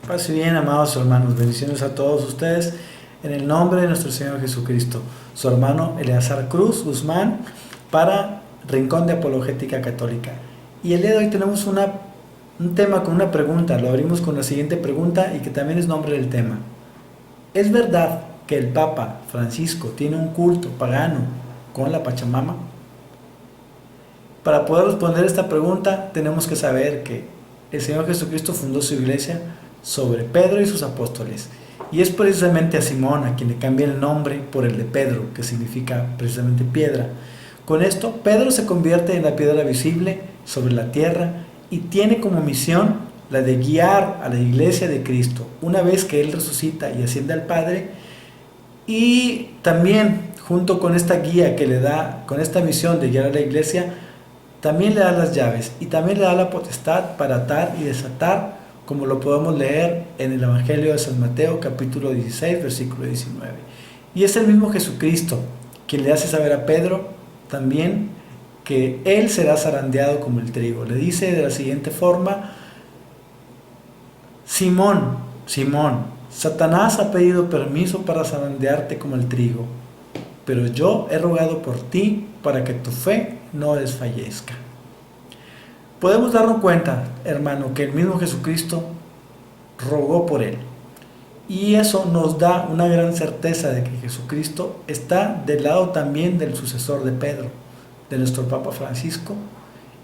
Pase bien, amados hermanos, bendiciones a todos ustedes en el nombre de nuestro Señor Jesucristo. Su hermano Eleazar Cruz Guzmán para Rincón de Apologética Católica. Y el día de hoy tenemos un tema con una pregunta. Lo abrimos con la siguiente pregunta y que también es nombre del tema. ¿Es verdad que el Papa Francisco tiene un culto pagano con la Pachamama? Para poder responder esta pregunta tenemos que saber que el Señor Jesucristo fundó su iglesia sobre Pedro y sus apóstoles, y es precisamente a Simón a quien le cambia el nombre por el de Pedro, que significa precisamente piedra. Con esto, Pedro se convierte en la piedra visible sobre la tierra y tiene como misión la de guiar a la iglesia de Cristo una vez que Él resucita y asciende al Padre, y también junto con esta guía que le da, con esta misión de guiar a la iglesia, también le da las llaves y también le da la potestad para atar y desatar, como lo podemos leer en el Evangelio de San Mateo, capítulo 16, versículo 19. Y es el mismo Jesucristo quien le hace saber a Pedro también que él será zarandeado como el trigo. Le dice de la siguiente forma: Simón, Simón, Satanás ha pedido permiso para zarandearte como el trigo, pero yo he rogado por ti para que tu fe no desfallezca. Podemos darnos cuenta, hermano, que el mismo Jesucristo rogó por él. Y eso nos da una gran certeza de que Jesucristo está del lado también del sucesor de Pedro, de nuestro Papa Francisco,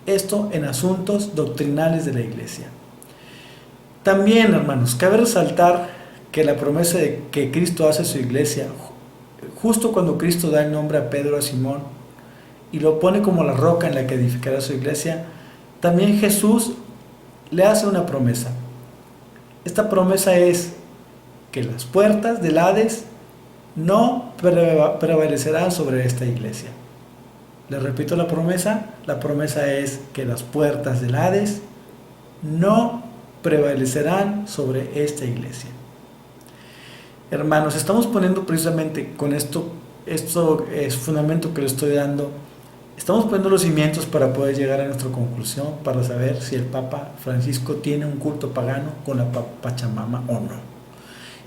esto en asuntos doctrinales de la Iglesia. También, hermanos, cabe resaltar que la promesa de que Cristo hace a su Iglesia, justo cuando Cristo da el nombre a Pedro, a Simón, y lo pone como la roca en la que edificará su Iglesia, también Jesús le hace una promesa. Esta promesa es que las puertas del Hades no prevalecerán sobre esta iglesia. Les repito la promesa es que las puertas del Hades no prevalecerán sobre esta iglesia. Hermanos, estamos poniendo precisamente con esto es fundamento que le estoy dando. Estamos poniendo los cimientos para poder llegar a nuestra conclusión, para saber si el Papa Francisco tiene un culto pagano con la Pachamama o no.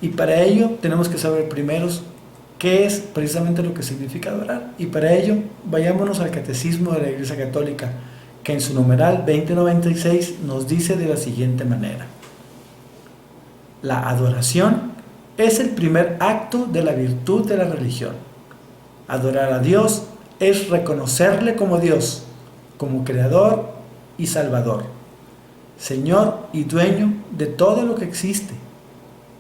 Y para ello tenemos que saber primero qué es precisamente lo que significa adorar. Y para ello vayámonos al Catecismo de la Iglesia Católica, que en su numeral 2096 nos dice de la siguiente manera: la adoración es el primer acto de la virtud de la religión. Adorar a Dios es reconocerle como Dios, como Creador y Salvador, Señor y dueño de todo lo que existe,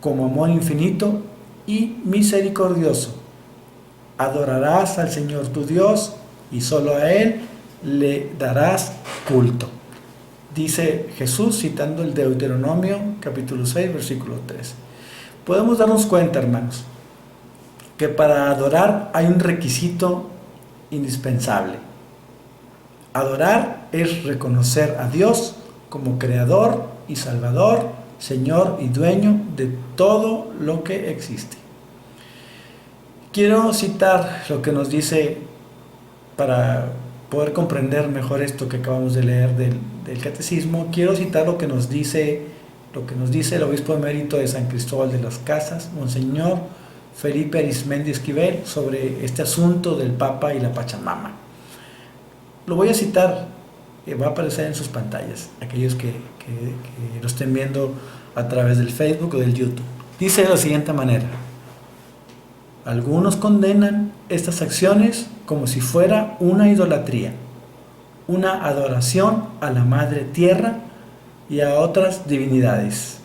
como amor infinito y misericordioso. Adorarás al Señor tu Dios y solo a Él le darás culto. Dice Jesús citando el Deuteronomio capítulo 6, versículo 3. Podemos darnos cuenta, hermanos, que para adorar hay un requisito indispensable. Adorar es reconocer a Dios como Creador y Salvador, Señor y dueño de todo lo que existe. Quiero citar lo que nos dice, para poder comprender mejor esto que acabamos de leer del Catecismo. Quiero citar lo que nos dice el obispo emérito de San Cristóbal de las Casas, Monseñor Felipe Arizmendi Esquivel, sobre este asunto del Papa y la Pachamama. Lo voy a citar, va a aparecer en sus pantallas, aquellos que lo estén viendo a través del Facebook o del YouTube. Dice de la siguiente manera: algunos condenan estas acciones como si fuera una idolatría, una adoración a la Madre Tierra y a otras divinidades.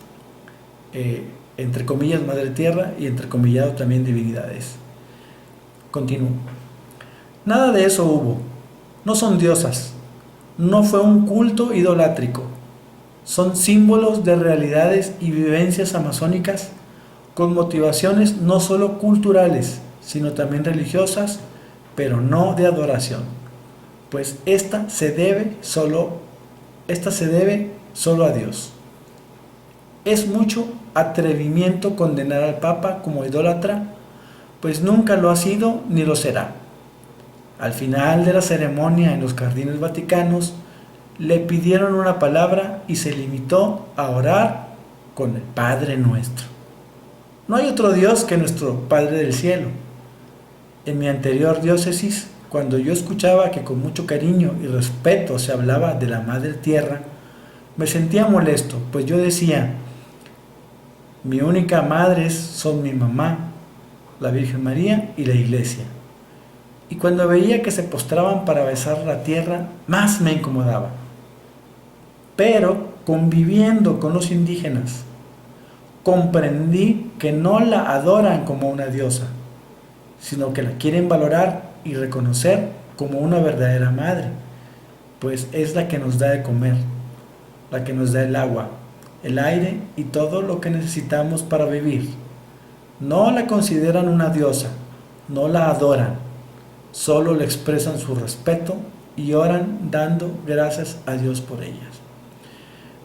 Entre comillas Madre Tierra y entrecomillado también divinidades. Continúo. Nada de eso hubo. No son diosas. No fue un culto idolátrico. Son símbolos de realidades y vivencias amazónicas con motivaciones no solo culturales, sino también religiosas, pero no de adoración, pues esta se debe solo a Dios. Es mucho atrevimiento condenar al Papa como idólatra, pues nunca lo ha sido ni lo será. Al final de la ceremonia en los jardines vaticanos, le pidieron una palabra y se limitó a orar con el Padre nuestro. No hay otro Dios que nuestro Padre del cielo. En mi anterior diócesis, cuando yo escuchaba que con mucho cariño y respeto se hablaba de la Madre Tierra, me sentía molesto, pues yo decía, mi única madre son mi mamá, la Virgen María y la Iglesia. Y cuando veía que se postraban para besar la tierra, más me incomodaba. Pero conviviendo con los indígenas, comprendí que no la adoran como una diosa, sino que la quieren valorar y reconocer como una verdadera madre, pues es la que nos da de comer, la que nos da el agua, el aire y todo lo que necesitamos para vivir. No la consideran una diosa, no la adoran, solo le expresan su respeto y oran dando gracias a Dios por ellas.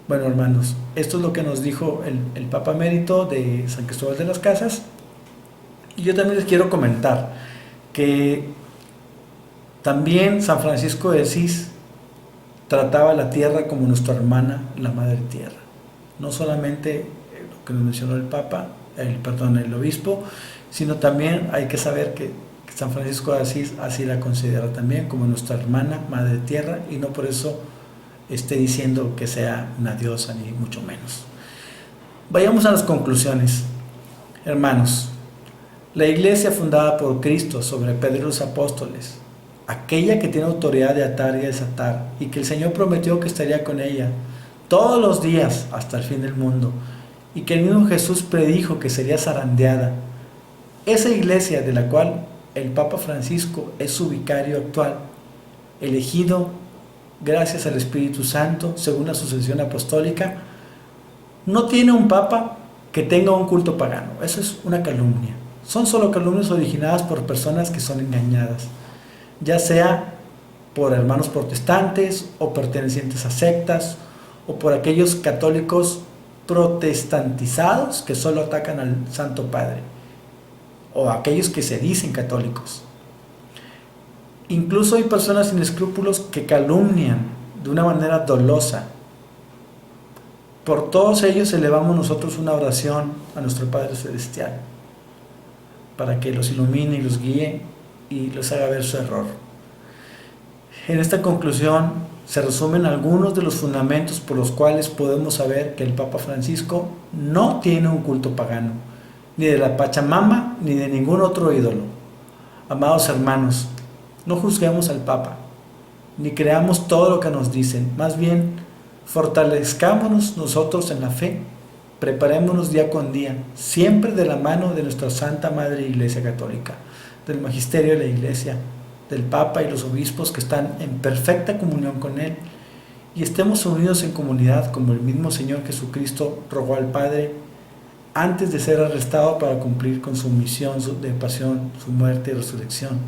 Bueno, hermanos, esto es lo que nos dijo el Papa Emérito de San Cristóbal de las Casas. Y yo también les quiero comentar que también San Francisco de Asís trataba la tierra como nuestra hermana, la Madre Tierra. No solamente lo que nos mencionó el Papa, el obispo, sino también hay que saber que San Francisco de Asís así la considera también como nuestra hermana, Madre Tierra, y no por eso esté diciendo que sea una diosa, ni mucho menos. Vayamos a las conclusiones. Hermanos, la iglesia fundada por Cristo sobre Pedro y los apóstoles, aquella que tiene autoridad de atar y desatar, y que el Señor prometió que estaría con ella todos los días hasta el fin del mundo, y que el mismo Jesús predijo que sería zarandeada. Esa iglesia de la cual el Papa Francisco es su vicario actual, elegido gracias al Espíritu Santo, según la sucesión apostólica, no tiene un papa que tenga un culto pagano. Eso es una calumnia. Son solo calumnias originadas por personas que son engañadas, ya sea por hermanos protestantes o pertenecientes a sectas, o por aquellos católicos protestantizados que solo atacan al Santo Padre, o aquellos que se dicen católicos. Incluso hay personas sin escrúpulos que calumnian de una manera dolosa. Por todos ellos elevamos nosotros una oración a nuestro Padre Celestial, para que los ilumine y los guíe y los haga ver su error. En esta conclusión se resumen algunos de los fundamentos por los cuales podemos saber que el Papa Francisco no tiene un culto pagano, ni de la Pachamama, ni de ningún otro ídolo. Amados hermanos, no juzguemos al Papa, ni creamos todo lo que nos dicen, más bien fortalezcámonos nosotros en la fe, preparémonos día con día, siempre de la mano de nuestra Santa Madre Iglesia Católica, del Magisterio de la Iglesia, del Papa y los obispos que están en perfecta comunión con Él, y estemos unidos en comunidad como el mismo Señor Jesucristo rogó al Padre antes de ser arrestado para cumplir con su misión de pasión, su muerte y resurrección,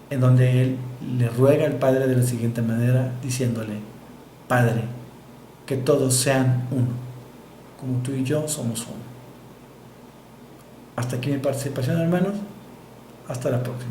en donde Él le ruega al Padre de la siguiente manera, diciéndole: Padre, que todos sean uno, como tú y yo somos uno. Hasta aquí mi participación, hermanos. Hasta la próxima.